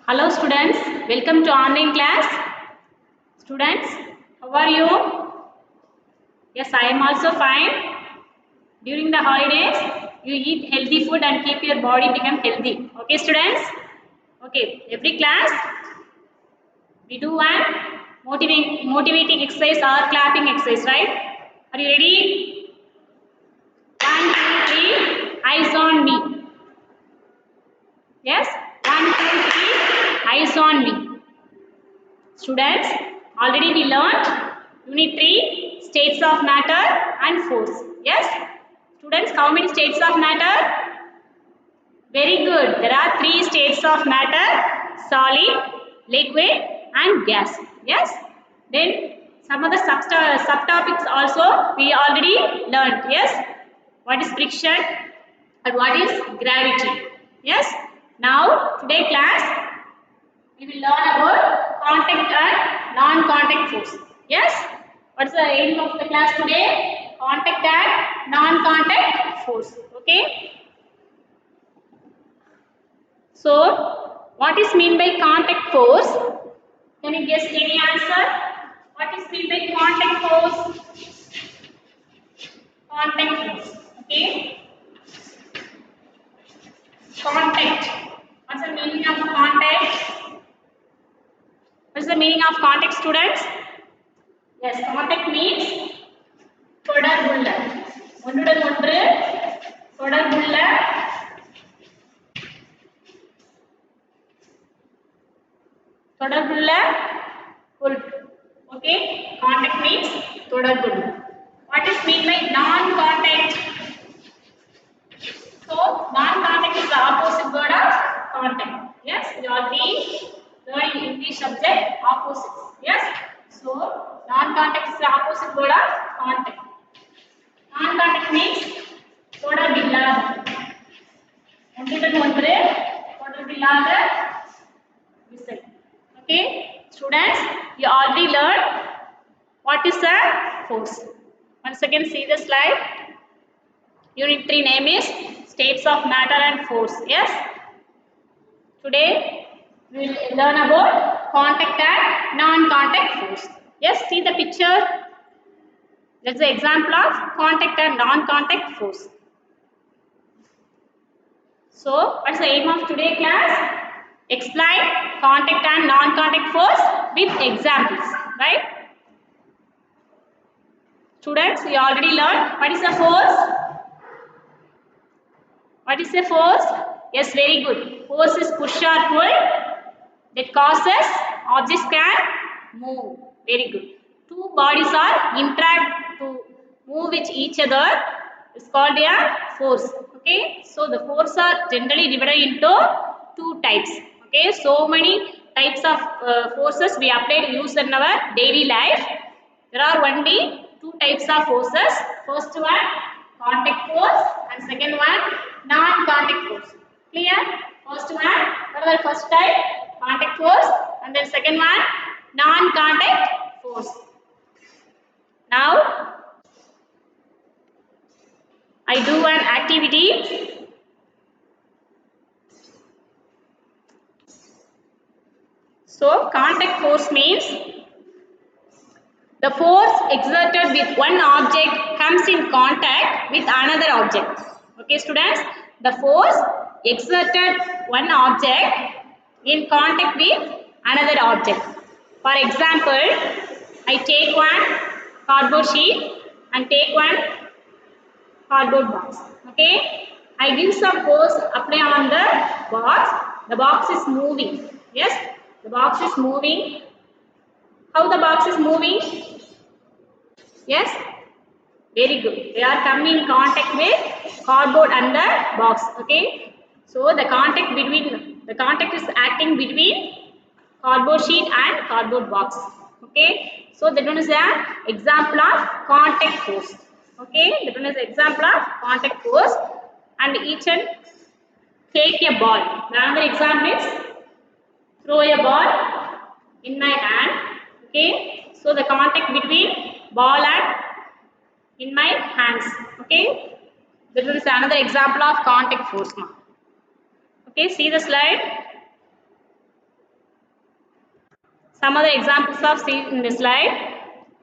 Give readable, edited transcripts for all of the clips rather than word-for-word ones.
Hello students, welcome to online class. Students, how are you? Yes, I am also fine. During the holidays, you eat healthy food and keep your body become healthy. Okay students? Okay, every class we do one motivating exercise or clapping exercise, right? Are you ready? 1, 2, 3, eyes on me. Yes? 1, 2, 3, eyes on me. Students, already we learnt Unit 3 states of matter and force. Yes? Students, how many states of matter? Very good. There are 3 states of matter: solid, liquid and gas. Yes? Then some of the subtopics also we already learnt. Yes? What is friction and what is gravity? Yes? Now, today class we will learn about contact and non-contact force. Yes? What's the aim of the class today? Contact and non-contact force. Okay? So, what is mean by contact force? Can you guess any answer? What is mean by contact force? Contact force. Okay? Contact. What's the meaning of contact? What's the meaning of contact, students? Yes, contact means தொடர்புள்ள ஒன்றுடன் ஒன்று தொடர்புள்ள தொடர்புள்ள பொருட்கள். Okay, contact means தொடர்புள்ள. What is mean by non-contact? So non-contact is the opposite word of contact. Yes, we already learned in English subject opposites. Yes, so non-contact is the opposite word of contact. Non-contact means தொடர்பில்லாத ஒன்றுடன் ஒன்று தொடர்பில்லாத விசை. Okay, students, you already learned what is a force. Once again, see the slide. Unit 3 name is states of matter and force. Yes, today we will learn about contact and non-contact force. Yes, see the picture. That's the example of contact and non-contact force. So, what's the aim of today class? Explain contact and non-contact force with examples, right? Students, we already learned what is a force. What is a force? Yes, very good. Force is push or pull that causes objects can move. Very good. Two bodies are interact to move with each other. It's called a force. Okay, so the force are generally divided into two types. Okay, so many types of forces we applied use in our daily life. There are only two types of forces. First one contact force and second one non-contact force. Clear? First one, what are the first type? Contact force, and then second one non-contact force. Now I do an activity. So contact force means the force exerted with one object comes in contact with another object. Okay students, the force exerted one object in contact with another object. For example, I take one cardboard sheet and take one cardboard box. Okay, I give some force apply on the box. The box is moving. Yes, the box is moving. How the box is moving? Yes, very good. They are coming in contact with cardboard and the box. Okay, so the contact is acting between cardboard sheet and cardboard box. Okay, so that one is an example of contact force. Okay, that one is an example of contact force. And each and take a ball. Another example is throw a ball in my hand. Okay, so the contact between ball and in my hands. Okay, that is another example of contact force now. Okay, see the slide. Some other examples of seen in this slide.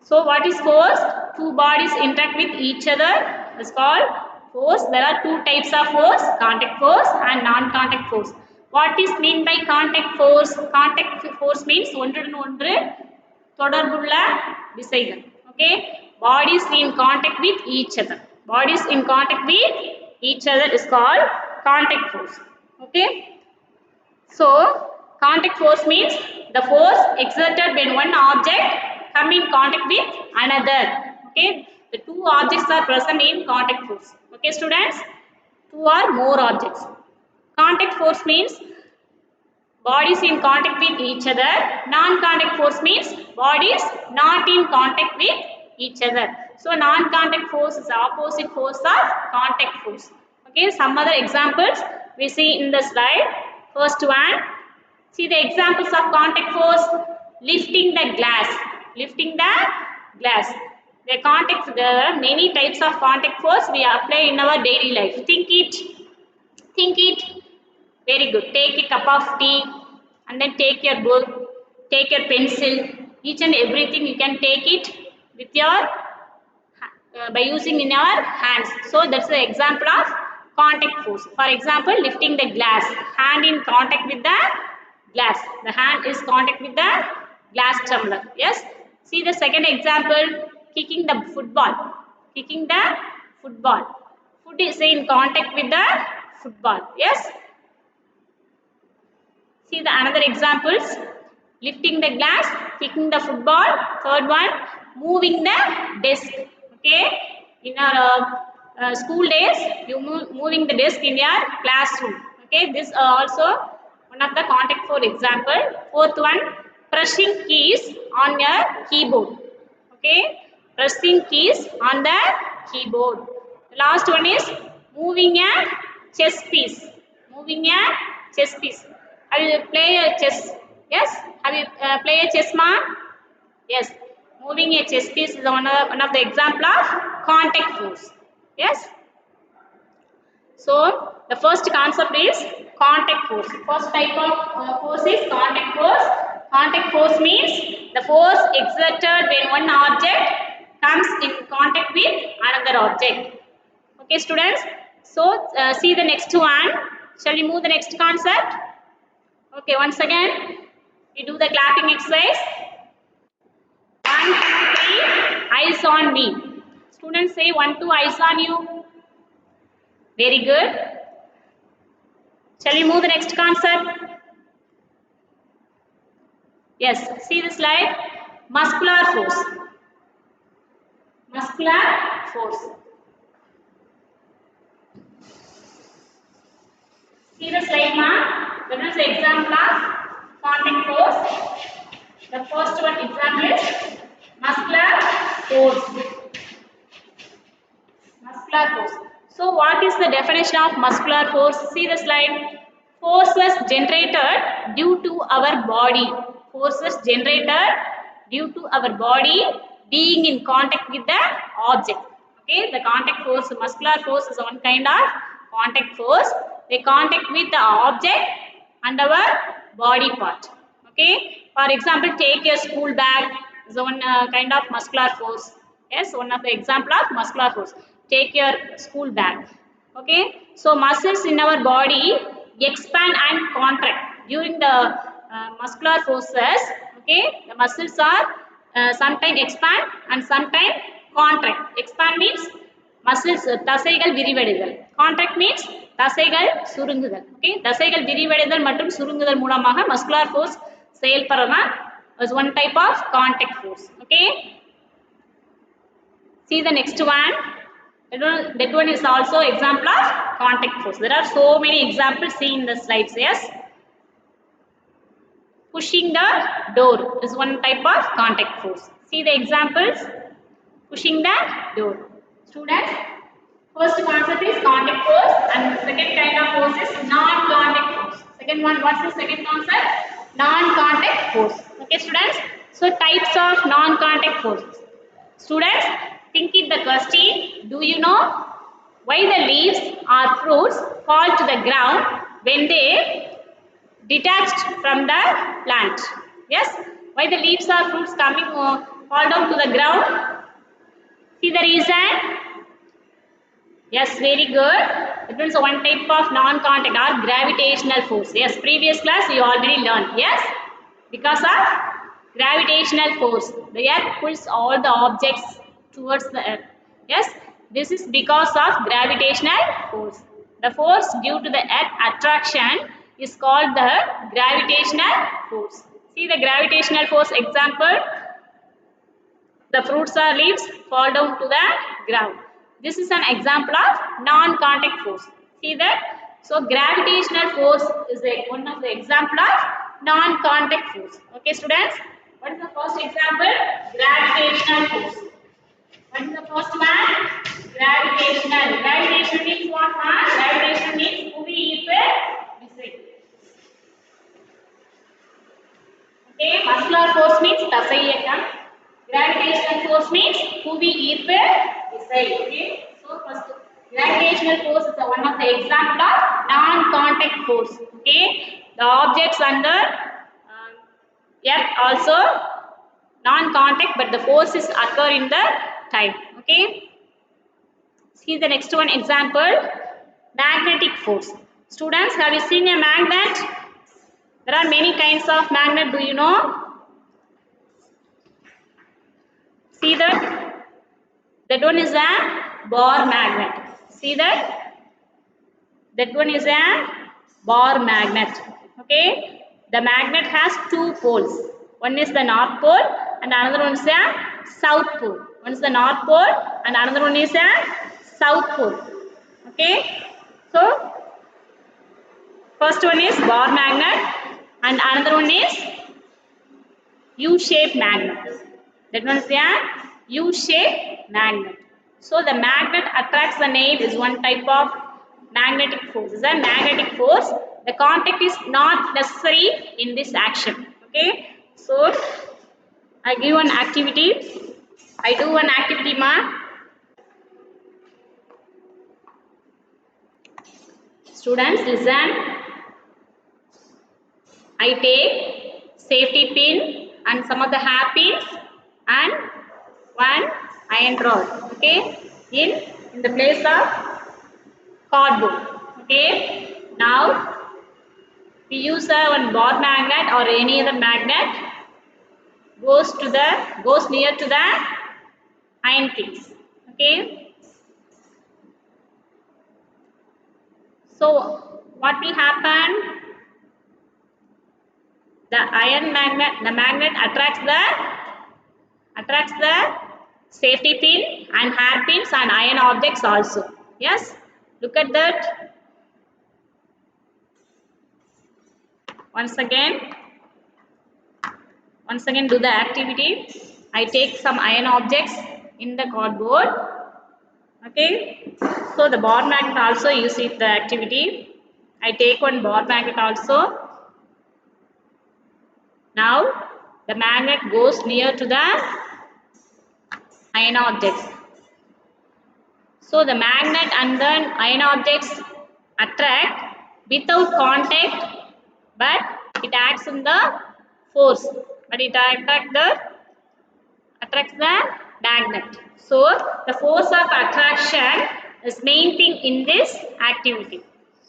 So what is force? Two bodies interact with each other is called force. There are two types of force, contact force and non-contact force. What is mean by contact force? Contact force means ஒன்றுடன் ஒன்று தொடர்புள்ள விசைகள். Okay, bodies in contact with each other. Bodies in contact with each other is called contact force. Okay, so contact force means the force exerted when one object come in contact with another. Okay, the two objects are present in contact force. Okay, students, two or more objects. Contact force means bodies in contact with each other. Non-contact force means bodies not in contact with each other. So non-contact force is the opposite force of contact force. Okay, some other examples we see in the slide. First one, see the examples of contact force. Lifting the glass. Lifting the glass. The contact, there are many types of contact force we apply in our daily life. Think it. Think it. Very good. Take a cup of tea and then take your book, take your pencil, each and everything you can take it with your by using in your hands. So that's the example of contact force. For example, lifting the glass, hand in contact with the glass. The hand is contact with the glass tumbler. Yes. See the second example, kicking the football. Kicking the football. Foot is in contact with the football. Yes. See the another examples, lifting the glass, kicking the football. Third one, moving the desk. Okay, in our school days, you moving the desk in your classroom. Okay, this also one of the contact force example. Fourth one, pressing keys on your keyboard. Okay, pressing keys on the keyboard. The last one is moving a chess piece. Moving a chess piece. Have you play a chess? Yes. Have you play a chess, ma? Yes. Moving a chess piece is one of the example of contact force. Yes. So the first concept is contact force. First type of force is contact force. Contact force means the force exerted when one object comes in contact with another object. Okay, students. So see the next one. Shall we move the next concept? Okay, once again, we do the clapping exercise. 1, 2, 3, eyes on me. Students say 1, 2, eyes on you. Very good. Shall we move the next concept? Yes, see the slide. Muscular force. Muscular force. See the slide, ma'am. That is the example of contact force. The first one example is muscular force. Muscular force. So what is the definition of muscular force? See the slide. Forces generated due to our body. Forces generated due to our body being in contact with the object. Okay, the contact force, muscular force is one kind of contact force. They contact with the object and our body part. Okay, for example, take your school bag is one kind of muscular force. Yes, one of the example of muscular force. Take your school bag. Okay, so muscles in our body expand and contract during the muscular forces. Okay, the muscles are sometimes expand and sometimes contract. Expand means muscles தசைகள் விரிவடைதல். Contract means தசைகள் சுருங்குதல். Okay, தசைகள் விரிவடைதல் மற்றும் சுருங்குதல் மூலமாக muscular force செயல்படுறதுதான் is one type of contact force. Okay, see the next one. That one is also example of contact force. There are so many examples seen in the slides. Yes, pushing the door is one type of contact force. See the examples. Pushing the door. Students, first concept is contact force and the second kind of force is non-contact force. Second one, what's the second concept? Non-contact force. Okay, students. So types of non-contact forces. Students, think it the question. Do you know why the leaves or fruits fall to the ground when they detached from the plant? Yes. Why the leaves or fruits coming fall down to the ground? See the reason? Yes, very good. It means one type of non-contact or gravitational force. Yes, previous class you already learned. Yes, because of gravitational force, the earth pulls all the objects towards the earth. Yes, this is because of gravitational force. The force due to the earth attraction is called the gravitational force. See the gravitational force example. The fruits or leaves fall down to the ground. This is an example of non-contact force. See that? So gravitational force is one of the example of non-contact force. Okay, students. What is the first example? Gravitational force. What is the first one? Gravitational. Gravitational means what? Gravitational means புவி ஈர்ப்பு விசை. Okay, muscular force means தசை இயக்கம். Gravitational force means புவி ஈர்ப்பு விசை. Okay, so first gravitational force is one of the example of non-contact force. Okay, the objects under earth also non-contact, but the forces occur in the time. Okay, see the next one example, magnetic force. Students, have you seen a magnet? There are many kinds of magnet. Do you know? See that? That one is a bar magnet. See that? That one is a bar magnet. Okay? The magnet has two poles. One is the north pole and another one is a south pole. One is the north pole and another one is a south pole. Okay? So, first one is bar magnet and another one is U-shaped magnet. That one is a U-shaped magnet. So the magnet attracts the nail is one type of magnetic force. Is a magnetic force. The contact is not necessary in this action. Okay. So I give one activity. I do one activity, ma. Students, listen. I take safety pin and some of the hair pins and one iron rod, okay, in the place of cardboard. Okay, now we use one bar magnet or any other magnet goes near to the iron pins. Okay, so what will happen? The magnet attracts the safety pin and hairpins and iron objects also. Yes, look at that. Once again do the activity. I take some iron objects in the cardboard. Okay, so the bar magnet also use it the activity. I take one bar magnet also. Now the magnet goes near to the iron objects. So the magnet and then iron objects attract without contact, but it acts in the force. But it attracts the magnet. So the force of attraction is main thing in this activity.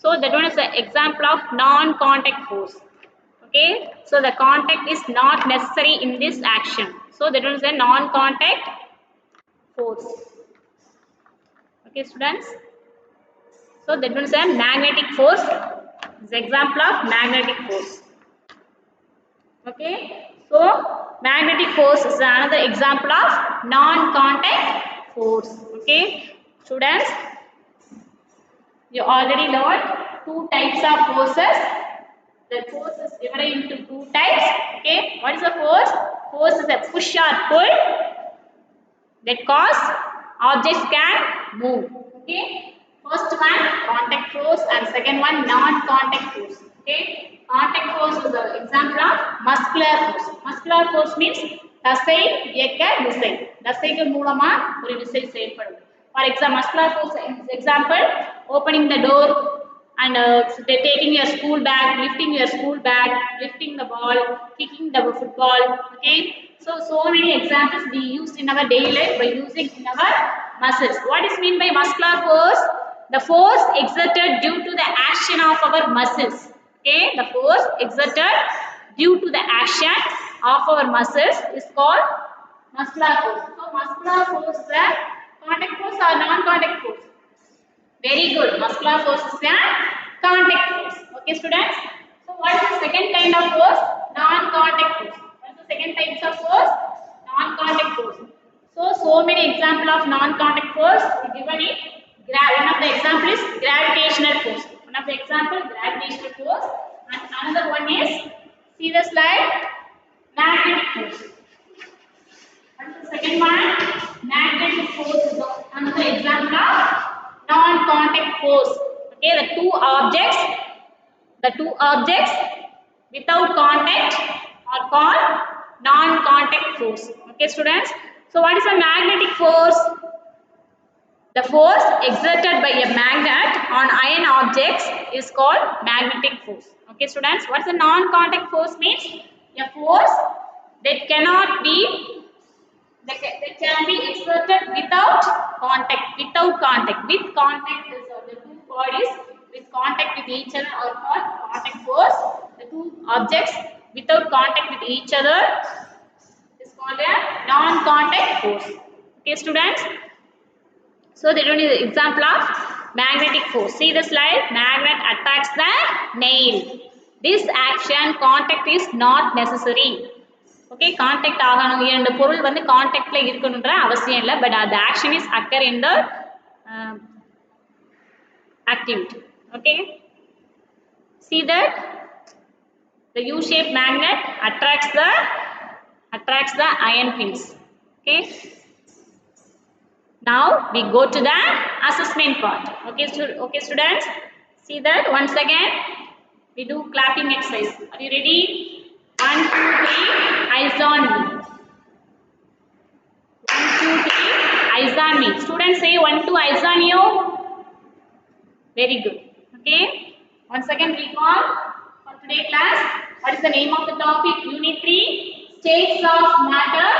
So that one is the example of non-contact force. Okay, so the contact is not necessary in this action. So that one is a non-contact force. Okay, students. So that one is a magnetic force. It's example of magnetic force. Okay, so magnetic force is another example of non-contact force. Okay, students, you already learned two types of forces. The force is divided into two types. Okay, what is the force? Force is a push or pull that cause objects can move. Okay, first one contact force and second one non-contact force. Okay, contact force is the example of muscular force. Muscular force means தசை இயக்க விசை. தசைகள் மூலமா ஒரு விசை செயல்படும். For example, muscular force example, opening the door and so they're taking your school bag, lifting the ball, kicking the football. Okay, so many examples we use in our daily life by using in our muscles. What is mean by muscular force? The force exerted due to the action of our muscles. Okay, the force exerted due to the action of our muscles is called muscular force. So muscular force is a contact force or non-contact force? Very good. Muscular force is a contact force. Okay, students. So, what is the second kind of force? Non-contact force. What is the second type of force? Non-contact force. So many example of non-contact force we given it. One of the example is gravitational force. One of the example gravitational force, and another one is, see the slide, magnetic force. What is the second one? Magnetic force is another example of non-contact force. Okay, the two objects without contact are called non-contact force. Okay, students. So, what is a magnetic force? The force exerted by a magnet on iron objects is called magnetic force. Okay, students. What is a non-contact force means? A force that cannot be that can be exerted without contact. Without contact. With contact is the two bodies with contact with each other are called contact force. The two objects without contact with each other is called a non-contact force. Okay, students. So they don't need the example of magnetic force. See the slide. Magnet attracts the nail. This action contact is not necessary. Okay contact ஆகணும் இரண்டு பொருள் வந்து கான்டாக்ட்ல இருக்கணும்ன்ற அவசியம் இல்லை but the action is occur in the activity. Okay, see that the U-shaped magnet attracts the iron pins. Okay, now we go to the assessment part. Okay, okay students, see that once again we do clapping exercise. Are you ready? 1 2 3 eyes on me. 1 2 3 eyes on me. Students say 1 2 eyes on you. Very good. Okay, once again recall for today class. What is the name of the topic? Unit 3, states of matter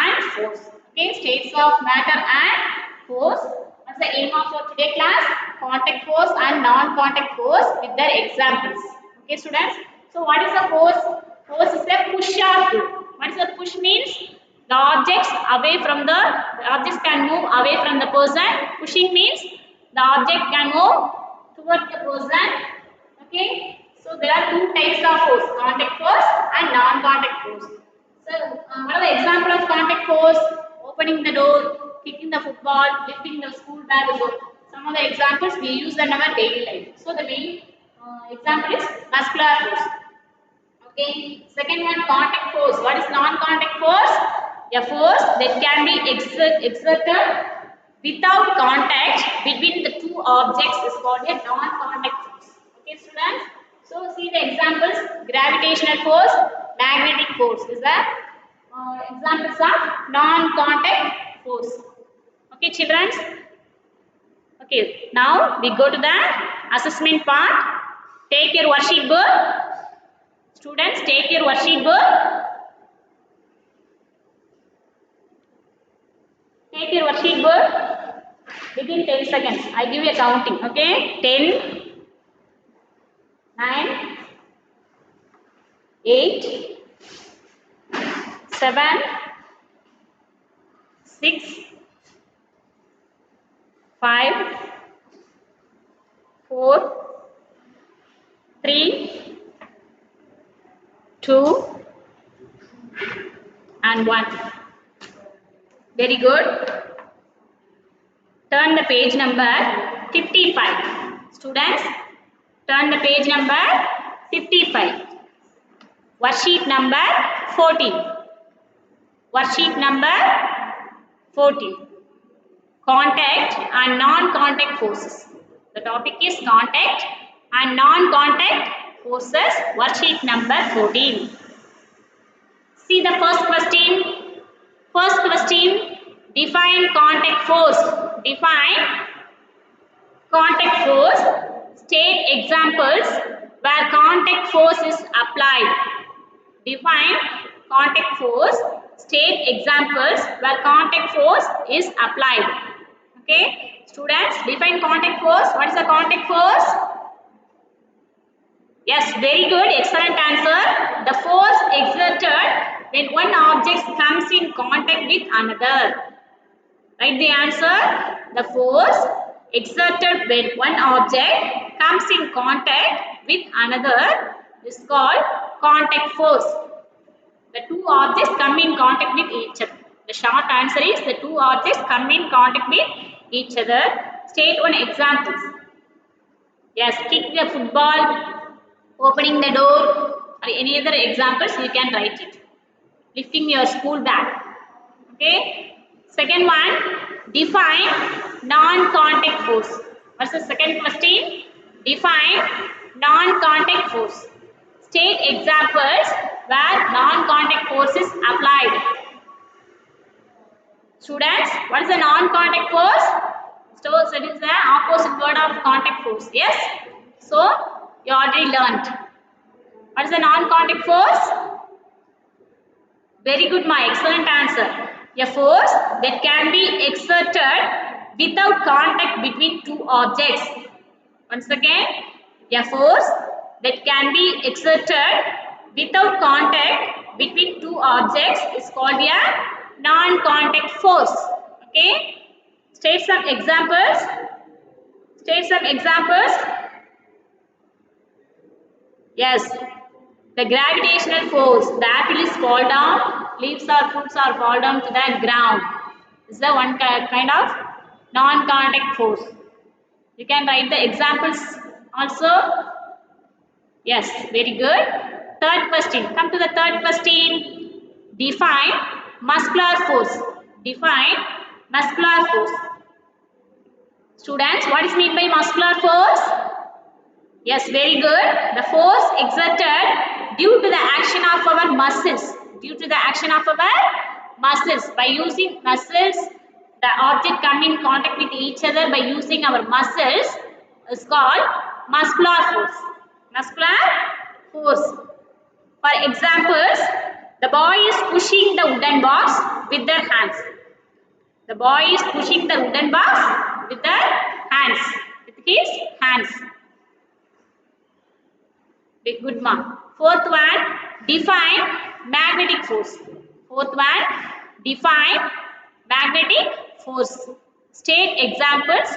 and force. Okay, states of matter and force. What's the aim of our today class? Contact force and non-contact force with their examples. Okay, students. So what is the force? Force is a push or pull. What is the push means? The objects can move away from the person. Pushing means the object can move towards the person. Okay. So there are two types of force: contact force and non-contact force. So what are the example of contact force? Opening the door, kicking the football, lifting the school bag. Some of the examples we use in our daily life. So the main example is muscular force. Okay. Second one, contact force. What is non-contact force? A force that can be exerted without contact between the two objects is called a non-contact force. Okay, students. So see the examples: gravitational force, magnetic force is the examples of non-contact force. Okay, children. Okay, now we go to the assessment part. Take your worksheet book. Students, take your worksheet book. Take your worksheet book. Within 10 seconds. I give you a counting. Okay? 10, 9, 8, 7, 6, 5, 4, 3, 2, and 1. Very good. Turn the page number 55. Students, turn the page number 55. Worksheet number 14. Worksheet number 14. Contact and non-contact forces. The topic is contact and non-contact forces. Worksheet number 14. See the first question. First question, define contact force. Define contact force. State examples where contact force is applied. Define contact force. State examples where contact force is applied. Okay, students, define contact force. What is the contact force? Yes, very good, excellent answer. The force exerted when one object comes in contact with another. Write the answer. The force exerted when one object comes in contact with another is called contact force. The two objects come in contact with each other. The short answer is the two objects come in contact with each other. State one examples. Yes, kick the football, opening the door, or any other examples you can write it. Lifting your school bag. Okay. Second one, define non-contact force. What's the second question? Define non-contact force. State examples where non-contact force is applied. Students, what is the non-contact force? So it is the opposite word of contact force. Yes. So you already learned. What is the non-contact force? Very good, my excellent answer. A force that can be exerted without contact between two objects. Once again, a force that can be exerted without contact between two objects is called a non-contact force. Okay? State some examples. State some examples. Yes. The gravitational force, the apple is fall down, leaves or fruits are fall down to the ground. This is the one kind of non-contact force. You can write the examples also. Yes, very good. Third question. Come to the third question. Define muscular force. Define muscular force. Students, what is meant by muscular force? Yes, very good. The force exerted due to the action of our muscles. Due to the action of our muscles. By using muscles, the object come in contact with each other by using our muscles is called muscular force. Muscular force. For examples, the boy is pushing the wooden box with their hands. The boy is pushing the wooden box with their hands. With his hands. Good mark. Fourth one, define magnetic force. Fourth one, define magnetic force. State examples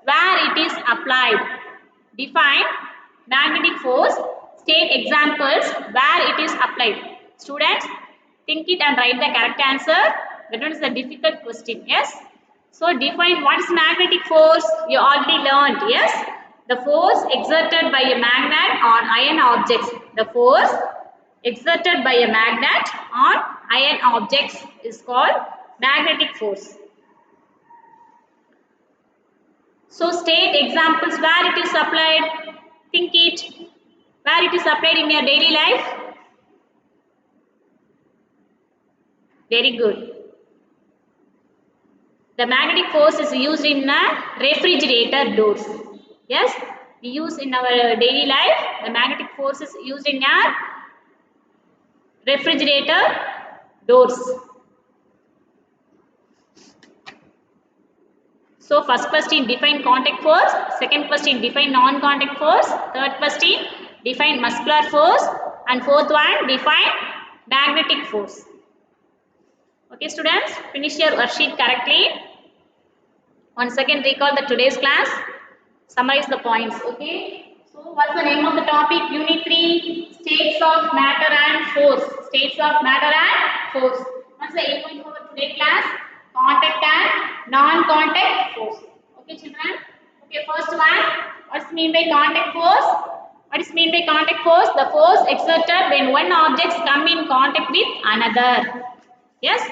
where it is applied. Define magnetic force. State examples where it is applied. Students, think it and write the correct answer. That one is the difficult question. Yes. So define what is magnetic force. You already learned. Yes. The force exerted by a magnet on iron objects. The force exerted by a magnet on iron objects is called magnetic force. So state examples where it is applied. Think it. Where it is applied in your daily life. Very good. The magnetic force is used in refrigerator doors. Yes, we use in our daily life. The magnetic force is used in our refrigerator doors. So first question, define contact force. Second question, define non-contact force. Third question, define muscular force. And fourth one, define magnetic force. Okay students, finish your worksheet correctly. Once again recall the today's class. Summarize the points. Okay. So what's the name of the topic? Unit 3, states of matter and force. States of matter and force. What's the aim point for today's class? Contact and non-contact force. Okay children. Okay, first one. What's mean by contact force? What is mean by contact force? The force exerted when one object come in contact with another. Yes,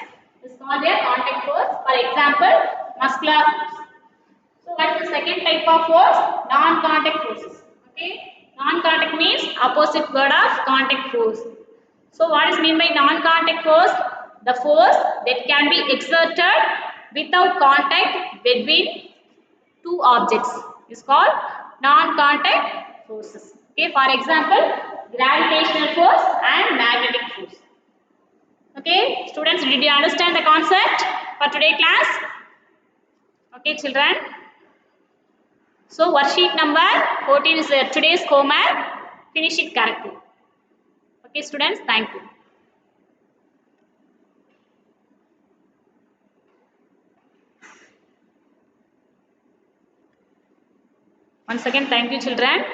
this is called a contact force. For example, muscular force. So what is the second type of force? Non-contact forces. Okay, non-contact means opposite word of contact force. So what is mean by non-contact force? The force that can be exerted without contact between two objects is called non-contact forces. Okay, for example, gravitational force and magnetic force. Okay, students, did you understand the concept for today class? Okay, children. So, worksheet number 14 is today's homework. Finish it correctly. Okay, students, thank you. Once again, thank you, children.